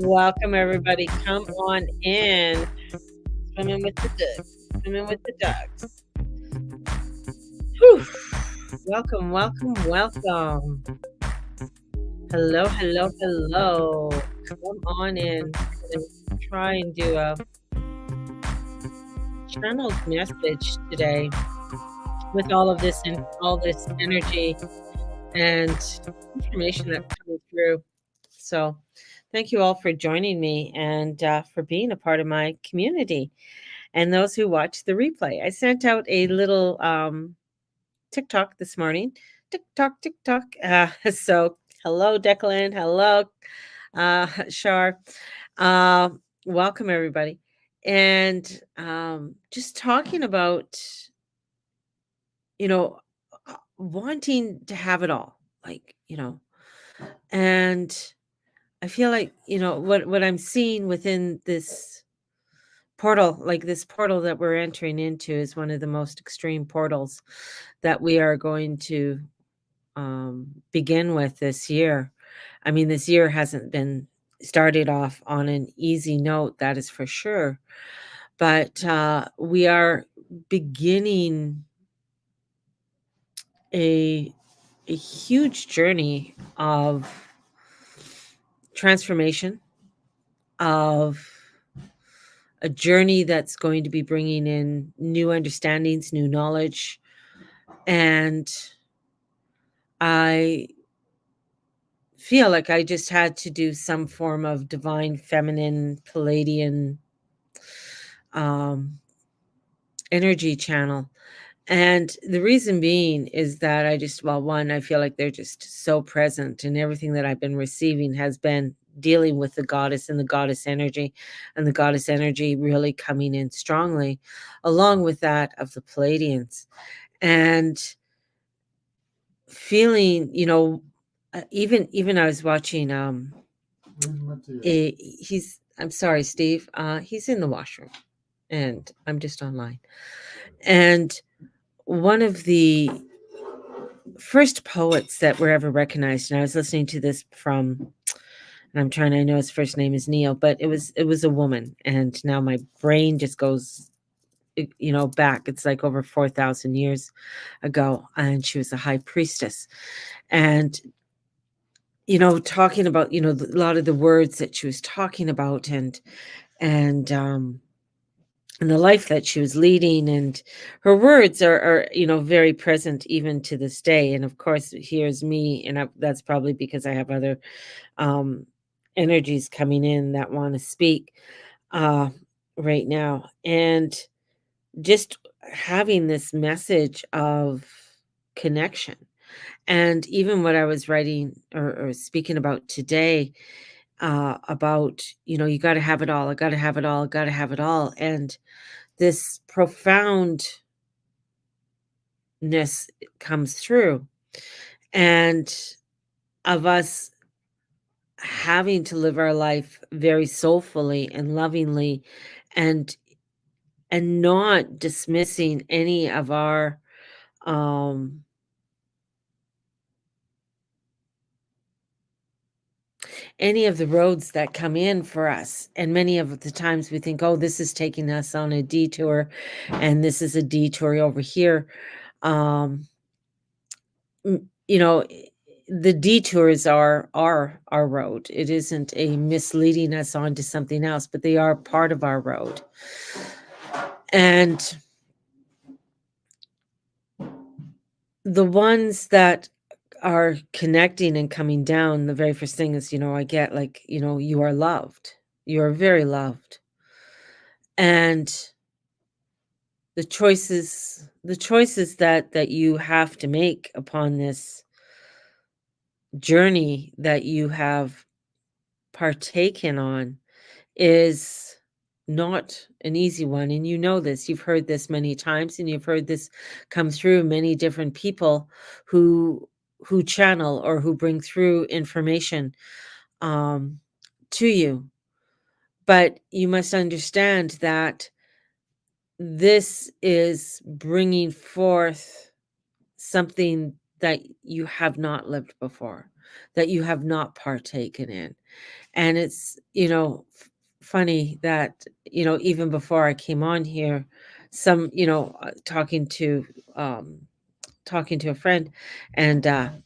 Welcome, everybody. Come on in. Swimming with the ducks. Swimming with the ducks. Whew. Welcome, welcome, welcome. Hello, hello, hello. Come on in. I'm going to try and do a channeled message today with all of this and all this energy and information that's coming through. So, thank you all for joining me and for being a part of my community. And those who watch the replay, I sent out a little TikTok this morning. TikTok, TikTok. So, hello, Declan. Hello, Shar. Uh, Welcome, everybody. And just talking about, wanting to have it all. And I feel like, what I'm seeing within this portal, like this portal that we're entering into, is one of the most extreme portals that we are going to begin with this year. I mean, this year hasn't been started off on an easy note, that is for sure. But we are beginning a huge journey of transformation, of a journey that's going to be bringing in new understandings, new knowledge. And I feel like I just had to do some form of divine feminine Palladian energy channel. And the reason being is that one, I feel like they're just so present, and everything that I've been receiving has been dealing with the goddess and the goddess energy, and the goddess energy really coming in strongly, along with that of the Palladians. And feeling, even I was watching, I'm sorry, Steve, he's in the washroom, and I'm just online. And one of the first poets that were ever recognized, and I was listening to this from, and I know his first name is Neil, but it was a woman, and now my brain just goes, back. It's like over 4,000 years ago, and she was a high priestess. And talking about, a lot of the words that she was talking about, and the life that she was leading, and her words are very present even to this day. And of course, here's me, and that's probably because I have other energies coming in that want to speak right now, and just having this message of connection. And even what I was writing or speaking about today, about, you got to have it all. I got to have it all. Got to have it all. And this profoundness comes through, and of us having to live our life very soulfully and lovingly, and not dismissing um any of the roads that come in for us. And many of the times we think, oh, this is taking us on a detour, and this is a detour over here. um you know the detours are our road. It isn't a misleading us onto something else, but they are part of our road. And the ones that are connecting and coming down, the very first thing is, I get like, you are loved. You are very loved. And the choices that you have to make upon this journey that you have partaken on is not an easy one. And this, you've heard this many times, and you've heard this come through many different people who channel or who bring through information um, to you. But you must understand that this is bringing forth something that you have not lived before, that you have not partaken in. And it's, funny that, even before I came on here, some, um, talking to a friend and a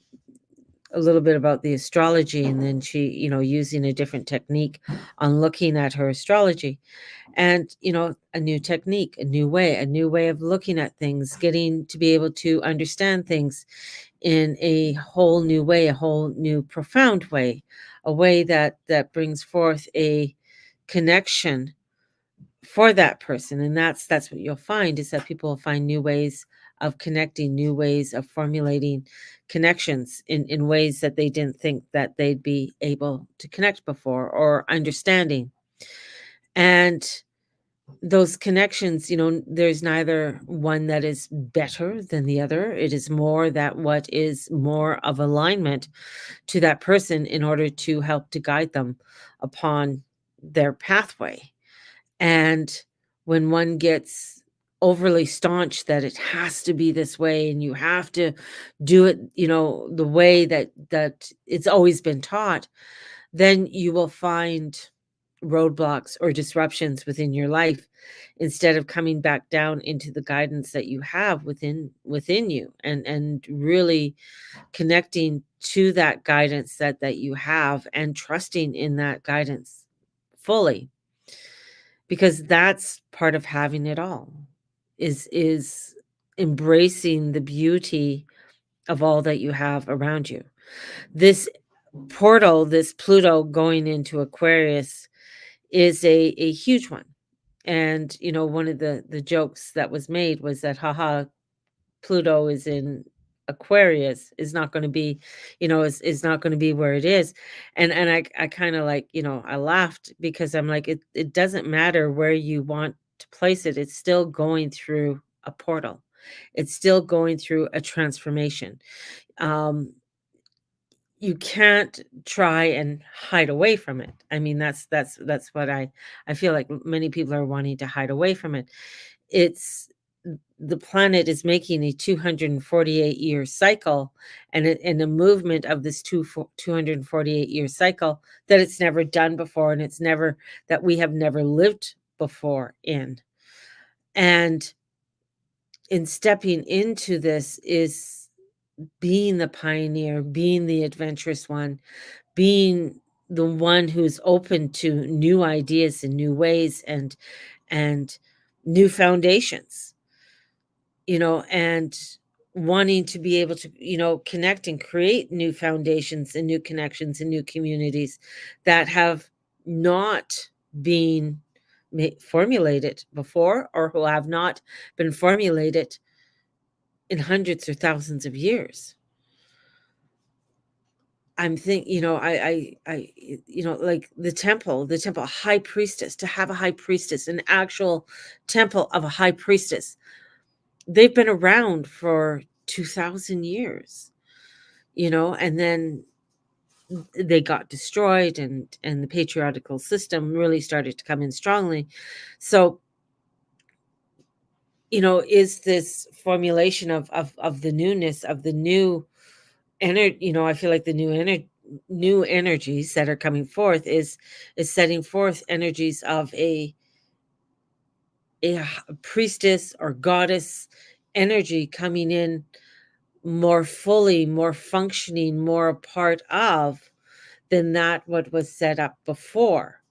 little bit about the astrology, and then she, using a different technique on looking at her astrology, and a new technique, a new way of looking at things, getting to be able to understand things in a whole new way, a whole new profound way, a way that brings forth a connection for that person. And that's what you'll find, is that people will find new ways of connecting, new ways of formulating connections in ways that they didn't think that they'd be able to connect before, or understanding. And those connections, there's neither one that is better than the other. It is more that what is more of alignment to that person in order to help to guide them upon their pathway. And when one gets overly staunch that it has to be this way and you have to do it, the way that it's always been taught, then you will find roadblocks or disruptions within your life, instead of coming back down into the guidance that you have within you, and really connecting to that guidance that you have, and trusting in that guidance fully, because that's part of having it all, is embracing the beauty of all that you have around you. This portal, this Pluto going into Aquarius, is a huge one. And one of the jokes that was made was that, haha, Pluto is in Aquarius, is not going to be, is not going to be where it is. And I kind of like, I laughed, because I'm like, it doesn't matter where you want to place it. It's still going through a portal. It's still going through a transformation. Um, you can't try and hide away from it. I mean, that's what I feel like many people are wanting to hide away from it. It's the planet is making a 248-year cycle, and a movement of this 248-year cycle that it's never done before, and it's never, that we have never lived before in. And in stepping into this is being the pioneer, being the adventurous one, being the one who's open to new ideas and new ways, and new foundations, and wanting to be able to, connect and create new foundations and new connections and new communities that have not been formulated before, or who have not been formulated in hundreds or thousands of years. I'm think like the temple high priestess, to have a high priestess, an actual temple of a high priestess. They've been around for 2,000 years, and then they got destroyed, and the patriarchal system really started to come in strongly. So, is this formulation of the newness, of the new energy, I feel like the new energies that are coming forth is setting forth energies of a priestess or goddess energy coming in more fully, more functioning, more a part of than that what was set up before.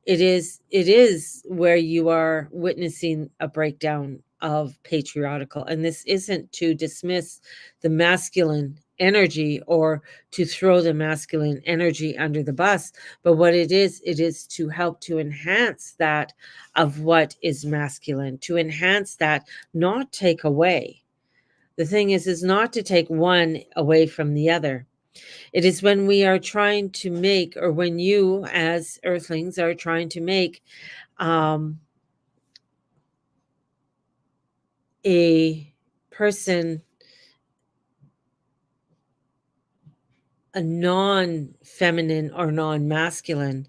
It is where you are witnessing a breakdown of patriarchal, and this isn't to dismiss the masculine energy, or to throw the masculine energy under the bus, but what it is to help to enhance that of what is masculine, to enhance that, not take away. The thing is not to take one away from the other. It is when we are trying to make, or when you as earthlings are trying to make, um, a person a non-feminine or non-masculine,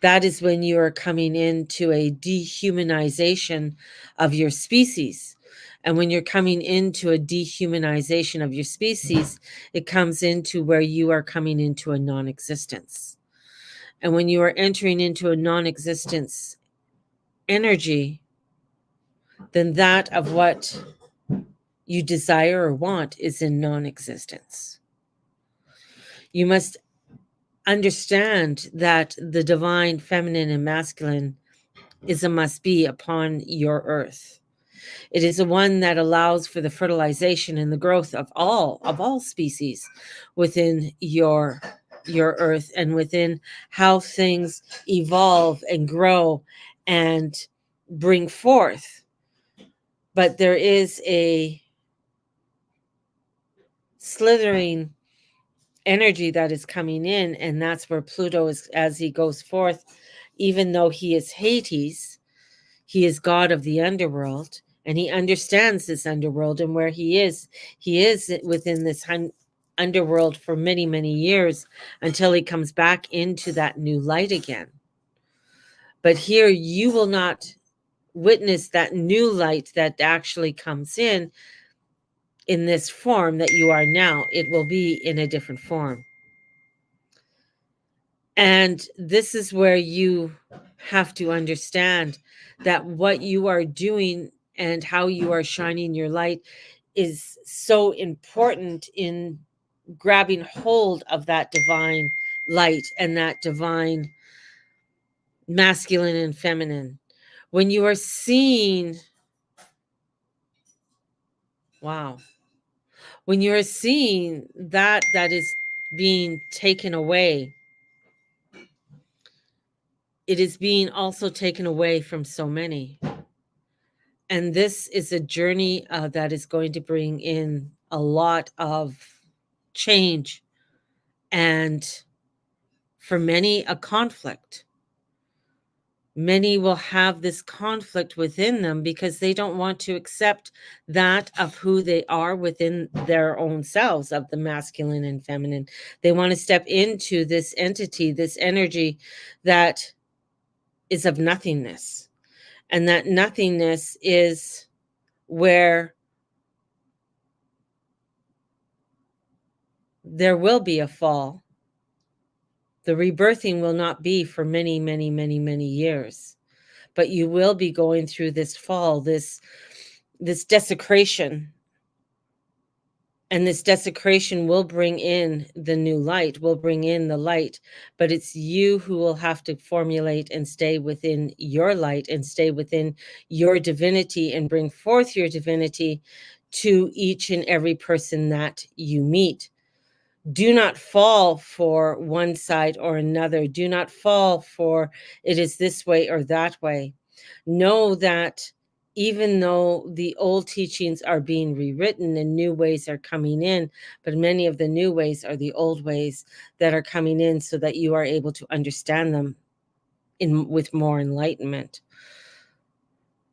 That is when you are coming into a dehumanization of your species. And when you're coming into a dehumanization of your species, it comes into where you are coming into a non existence. And when you are entering into a non existence energy, then that of what you desire or want is in non existence. You must understand that the divine feminine and masculine is a must be upon your earth. It is the one that allows for the fertilization and the growth of all species within your earth, and within how things evolve and grow and bring forth. But there is a slithering energy that is coming in, and that's where Pluto is, as he goes forth. Even though he is Hades, he is god of the underworld, and he understands this underworld and where he is within this underworld for many, many years, until he comes back into that new light again. But here you will not witness that new light that actually comes in this form that you are now. It will be in a different form. And this is where you have to understand that what you are doing and how you are shining your light is so important in grabbing hold of that divine light and that divine masculine and feminine. When you are seeing, wow, when you are seeing that is being taken away, it is being also taken away from so many. And this is a journey that is going to bring in a lot of change, and for many, a conflict. Many will have this conflict within them because they don't want to accept that of who they are within their own selves, of the masculine and feminine. They want to step into this entity, this energy that is of nothingness. And that nothingness is where there will be a fall. The rebirthing will not be for many, many, many, many years, but you will be going through this fall, this desecration. And this desecration will bring in the new light, will bring in the light, but it's you who will have to formulate and stay within your light and stay within your divinity and bring forth your divinity to each and every person that you meet. Do not fall for one side or another. Do not fall for it is this way or that way. Know that even though the old teachings are being rewritten and new ways are coming in, but many of the new ways are the old ways that are coming in, so that you are able to understand them with more enlightenment.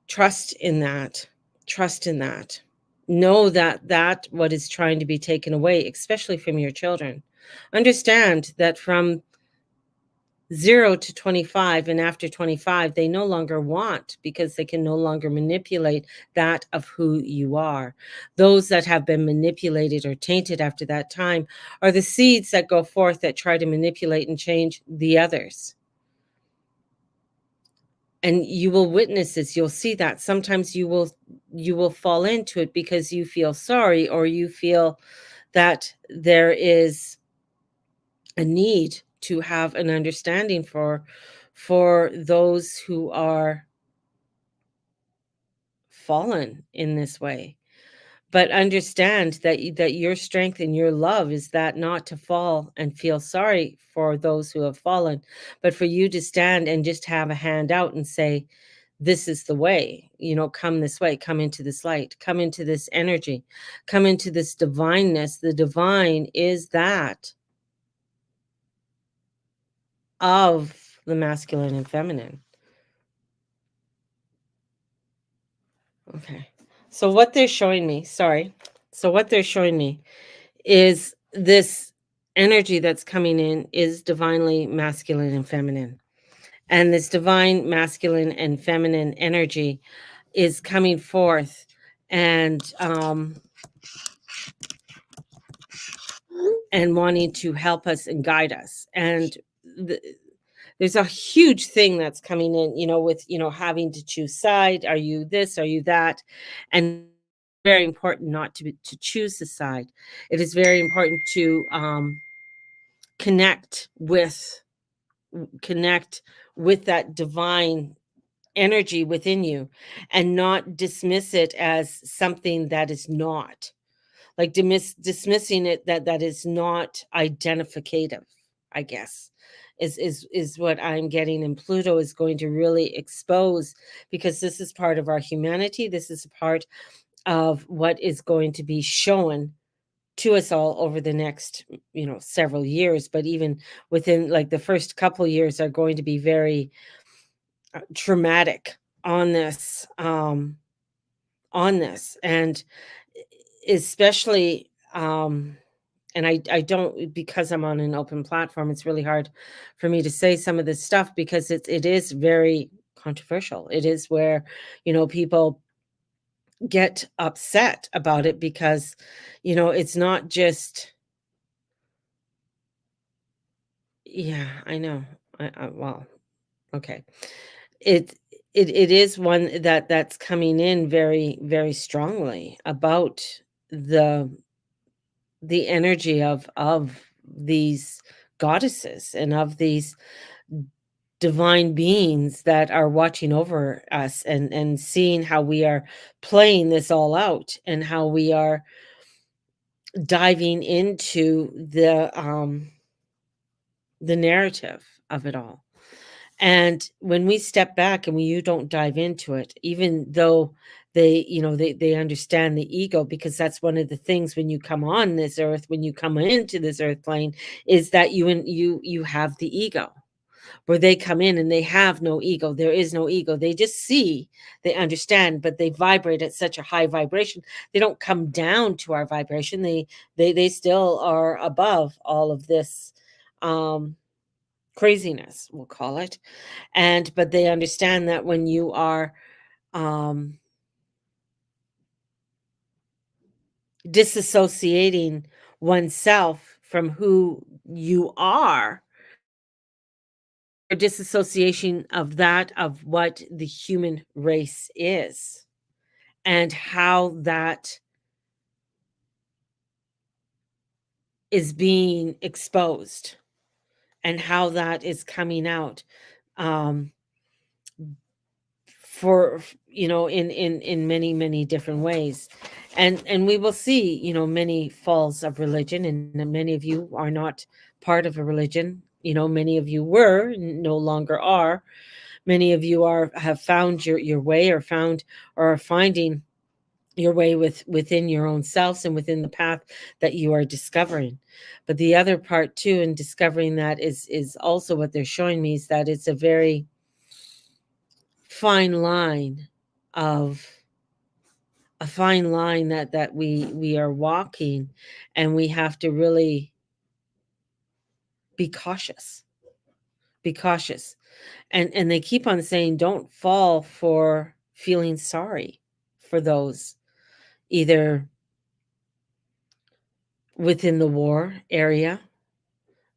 Trust in that. Trust in that. Know that what is trying to be taken away, especially from your children. Understand that from 0 to 25 and after 25, they no longer want, because they can no longer manipulate that of who you are. Those that have been manipulated or tainted after that time are the seeds that go forth that try to manipulate and change the others. And you will witness this. You'll see that sometimes you will fall into it because you feel sorry, or you feel that there is a need to have an understanding for those who are fallen in this way. But understand that your strength and your love is that not to fall and feel sorry for those who have fallen, but for you to stand and just have a hand out and say, this is the way, come this way, come into this light, come into this energy, come into this divineness. The divine is that of the masculine and feminine. Okay. So what they're showing me, sorry. So what they're showing me is this energy that's coming in is divinely masculine and feminine. and this divine masculine and feminine energy is coming forth and wanting to help us and guide us. And the, there's a huge thing that's coming in, with having to choose side. Are you this? Are you that? And very important not to choose the side. It is very important to connect with connect with that divine energy within you, and not dismiss it as something that is not, like dismissing it, that is not identificative, I guess, is what I'm getting. And Pluto is going to really expose, because this is part of our humanity. This is a part of what is going to be shown to us all over the next, several years. But even within, like, the first couple years are going to be very traumatic on this. And especially, and I don't, because I'm on an open platform, it's really hard for me to say some of this stuff, because it is very controversial. It is where, people get upset about it, because, it's not just. Yeah, I know. Well, okay. It it is one that's coming in very, very strongly about the the energy of these goddesses, and of these divine beings that are watching over us, and seeing how we are playing this all out, and how we are diving into the narrative of it all. And when we step back and you don't dive into it, even though they understand the ego, because that's one of the things when you come on this earth, when you come into this earth plane, is that you have the ego, where they come in and they have no ego. There is no ego. They just see, they understand, but they vibrate at such a high vibration. They don't come down to our vibration. They still are above all of this um craziness, we'll call it. And but they understand that when you are um disassociating oneself from who you are, or disassociation of that, of what the human race is, and how that is being exposed, and how that is coming out, um in many different ways. And we will see, many falls of religion, and many of you are not part of a religion. Many of you were, no longer are. Many of you have found your way, or found, or are finding your way within your own selves, and within the path that you are discovering. But the other part too, in discovering that, is also what they're showing me, is that it's a very fine line, of a fine line that we are walking, and we have to really be cautious. Be cautious. And they keep on saying, don't fall for feeling sorry for those, either within the war area.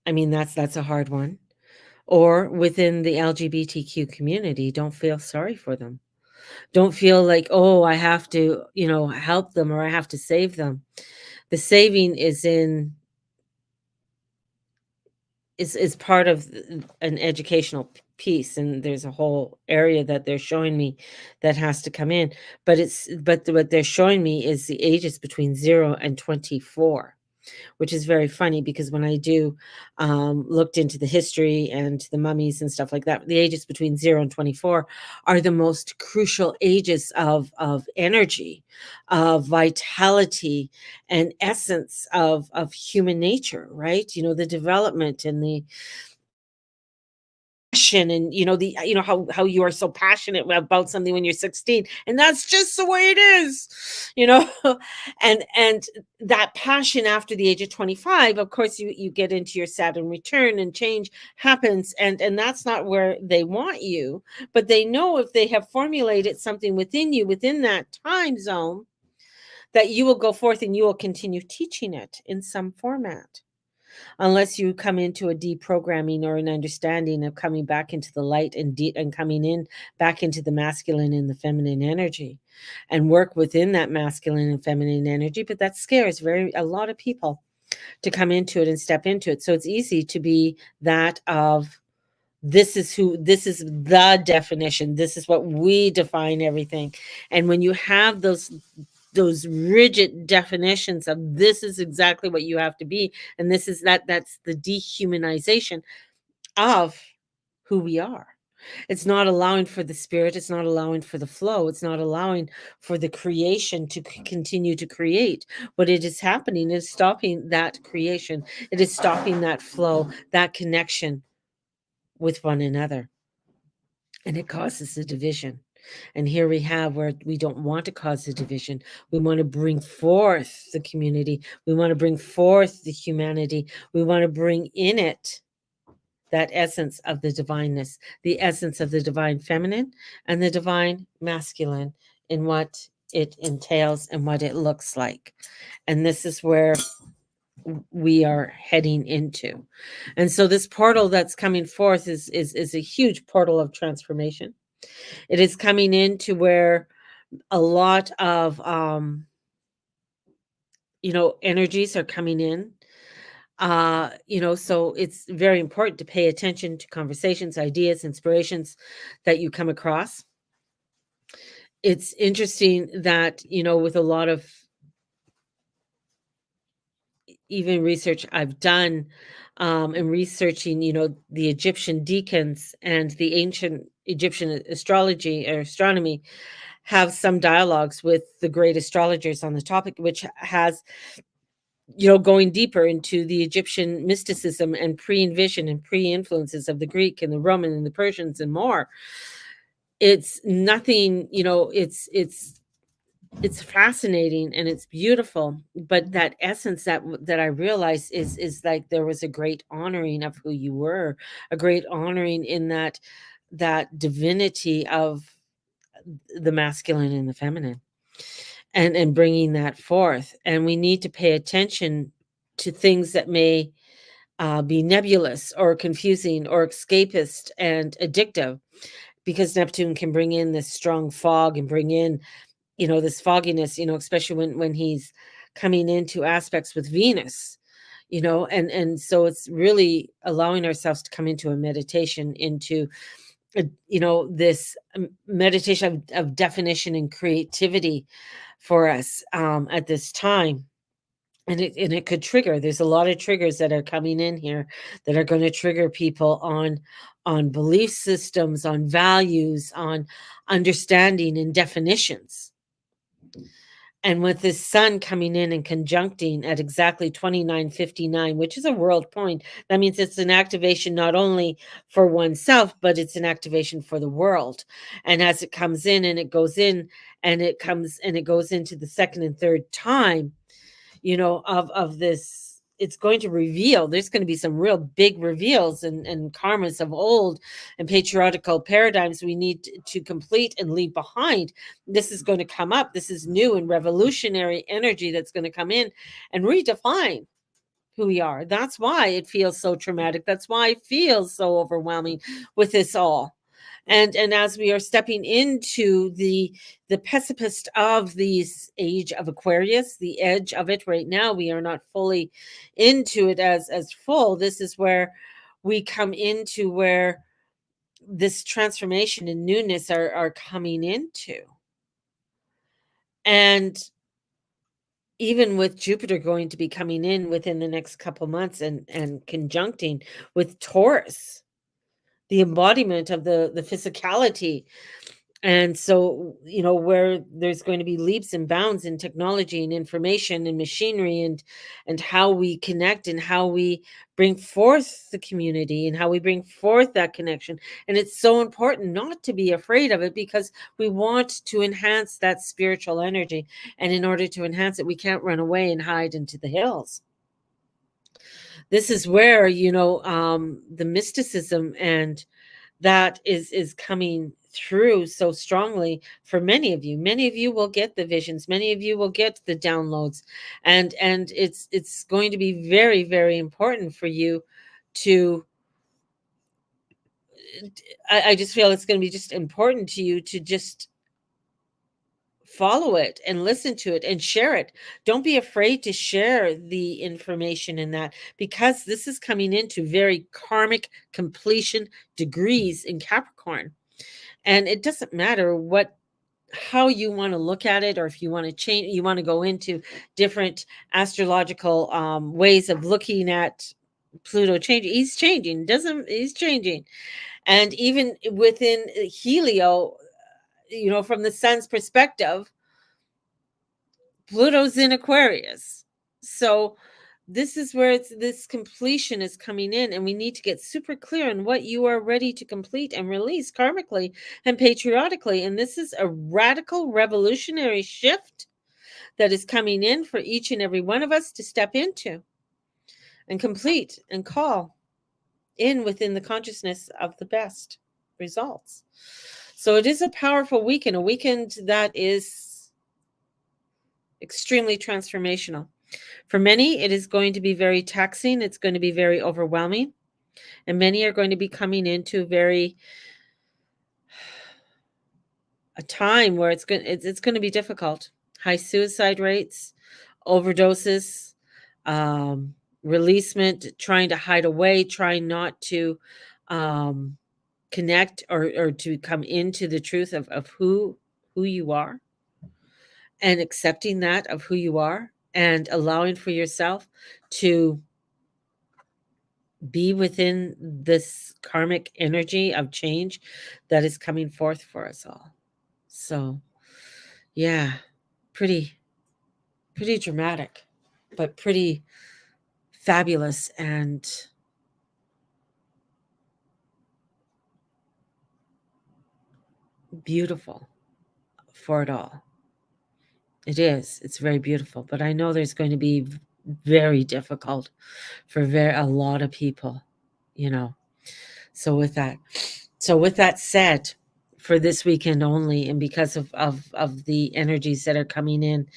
I mean, that's a hard one. Or within the LGBTQ community, don't feel sorry for them. Don't feel like, oh, I have to, help them, or I have to save them. The saving is part of an educational piece, and there's a whole area that they're showing me that has to come in. But what they're showing me is the ages between 0 and 24, which is very funny, because when I do looked into the history and the mummies and stuff like that, the ages between 0 and 24 are the most crucial ages of energy, of vitality, and essence of human nature, right? The development, and passion and how you are so passionate about something when you're 16, and that's just the way it is, you know. And that passion after the age of 25, of course, you get into your Saturn return and change happens, and that's not where they want you. But they know if they have formulated something within you within that time zone, that you will go forth and you will continue teaching it in some format, unless you come into a deprogramming or an understanding of coming back into the light and coming in back into the masculine and the feminine energy, and work within that masculine and feminine energy. But that scares very a lot of people to come into it and step into it. So it's easy to be that of, this is the definition, this is what we define everything. And when you have those rigid definitions of, this is exactly what you have to be, and this is that's the dehumanization of who we are. It's not allowing for the spirit, it's not allowing for the flow, it's not allowing for the creation to continue to create. What it is happening is stopping that creation, it is stopping that flow, that connection with one another, and it causes a division. And here we have where we don't want to cause a division. We want to bring forth the community. We want to bring forth the humanity. We want to bring in it that essence of the divineness, the essence of the divine feminine and the divine masculine, in what it entails and what it looks like. And this is where we are heading into. And so this portal that's coming forth is a huge portal of transformation. It is coming into where a lot of energies are coming in. So it's very important to pay attention to conversations, ideas, inspirations that you come across. It's interesting that, with a lot of even research I've done, and researching, the Egyptian deacons and the ancient Egyptian astrology or astronomy, have some dialogues with the great astrologers on the topic, which has, going deeper into the Egyptian mysticism and pre-envision and pre-influences of the Greek and the Roman and the Persians and more. It's nothing, it's fascinating and it's beautiful, but that essence that I realized is like there was a great honoring of who you were, a great honoring in that divinity of the masculine and the feminine, and bringing that forth. And we need to pay attention to things that may be nebulous or confusing or escapist and addictive, because Neptune can bring in this strong fog and bring in, this fogginess, especially when he's coming into aspects with Venus, and so it's really allowing ourselves to come into a meditation, into this meditation of definition and creativity for us at this time. And it could trigger, there's a lot of triggers that are coming in here that are going to trigger people on belief systems, on values, on understanding and definitions. And with this sun coming in and conjuncting at exactly 29:59, which is a world point, that means it's an activation not only for oneself, but it's an activation for the world. And as it comes in and it goes in and it comes and it goes into the second and third time, of this, it's going to reveal, there's going to be some real big reveals and karmas of old and patriarchal paradigms we need to complete and leave behind. This is going to come up, this is new and revolutionary energy that's going to come in and redefine who we are. That's why it feels so traumatic, that's why it feels so overwhelming with this all. And as we are stepping into the precipice of these age of Aquarius, the edge of it right now, we are not fully into it as full. This is where we come into where this transformation and newness are coming into. And even with Jupiter going to be coming in within the next couple months and conjuncting with Taurus, the embodiment of the physicality And so, where there's going to be leaps and bounds in technology and information and machinery, and how we connect and how we bring forth the community and how we bring forth that connection. And it's so important not to be afraid of it, because we want to enhance that spiritual energy. And in order to enhance it, we can't run away and hide into the hills. This is where, the mysticism and that is coming through so strongly for many of you. Many of you will get the visions, many of you will get the downloads, and it's going to be very, very important for you to I just feel it's going to be just important to you to just follow it and listen to it and share it. Don't be afraid to share the information in that, because this is coming into very karmic completion degrees in Capricorn. And it doesn't matter how you want to look at it, or if you want to change, you want to go into different astrological ways of looking at Pluto changing. He's changing. And even within Helio, from the sun's perspective, Pluto's in Aquarius. So this is where this completion is coming in, and we need to get super clear on what you are ready to complete and release karmically and patriotically. And this is a radical revolutionary shift that is coming in for each and every one of us to step into and complete and call in within the consciousness of the best results. So it is a powerful weekend, a weekend that is extremely transformational. For many, it is going to be very taxing. It's going to be very overwhelming. And many are going to be coming into a time where it's going to be difficult. High suicide rates, overdoses, releasement, trying to hide away, trying not to connect or to come into the truth of who you are, and accepting that of who you are, and allowing for yourself to be within this karmic energy of change that is coming forth for us all. So, yeah, pretty dramatic, but pretty fabulous and beautiful for it all. It is. It's very beautiful, but I know there's going to be very difficult for a lot of people, you know. So with that said, for this weekend only, and because of the energies that are coming in,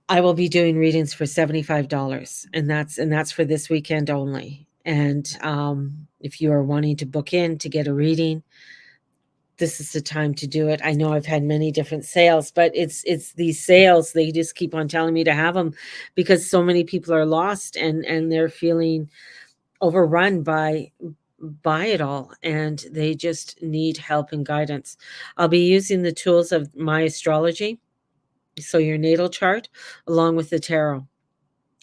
I will be doing readings for $75, and that's for this weekend only. And if you are wanting to book in to get a reading, this is the time to do it. I know I've had many different sales, but it's these sales, they just keep on telling me to have them, because so many people are lost, and they're feeling overrun by it all, and they just need help and guidance. I'll be using the tools of my astrology, so your natal chart, along with the tarot,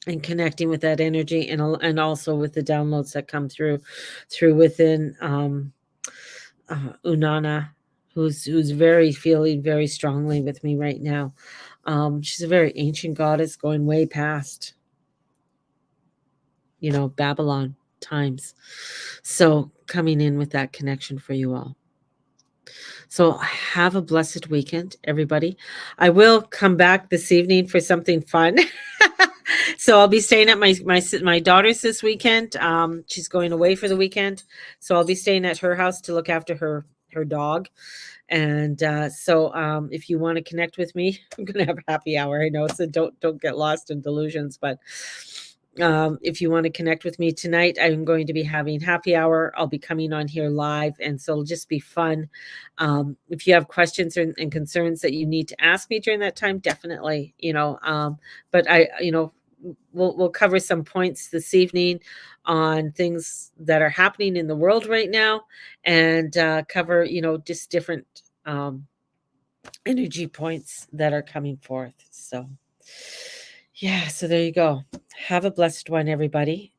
and connecting with that energy, and also with the downloads that come through within Unana, who's feeling very strongly with me right now. She's a very ancient goddess, going way past, Babylon times. So coming in with that connection for you all. So have a blessed weekend, everybody. I will come back this evening for something fun. So I'll be staying at my daughter's this weekend. She's going away for the weekend, so I'll be staying at her house to look after her dog. And so if you want to connect with me, I'm going to have a happy hour. I know, so don't get lost in delusions. But if you want to connect with me tonight, I'm going to be having happy hour. I'll be coming on here live, and so it'll just be fun. If you have questions and concerns that you need to ask me during that time, definitely, but we'll cover some points this evening on things that are happening in the world right now, and cover, just different energy points that are coming forth. So yeah, so there you go. Have a blessed one, everybody.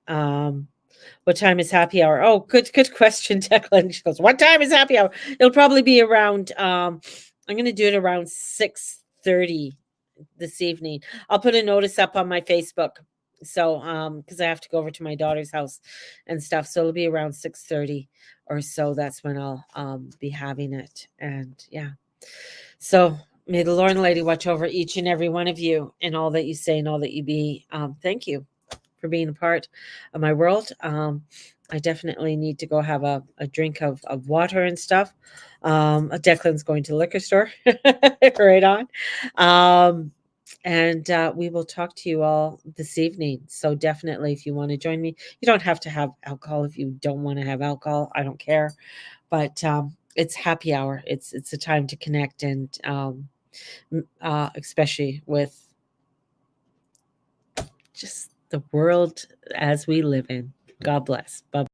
What time is happy hour? Oh, good question, Declan. She goes, "What time is happy hour?" It'll probably be around, I'm gonna do it around 6:30 this evening. I'll put a notice up on my Facebook. So, because I have to go over to my daughter's house and stuff. So it'll be around 6:30 or so. That's when I'll be having it. And yeah. So may the Lord and Lady watch over each and every one of you and all that you say and all that you be. Thank you for being a part of my world. I definitely need to go have a drink of water and stuff. Declan's going to the liquor store. Right on. Um, and we will talk to you all this evening. So definitely, if you want to join me, you don't have to have alcohol if you don't want to have alcohol. I don't care, but it's happy hour. It's a time to connect and especially with just the world as we live in. God bless. Bye.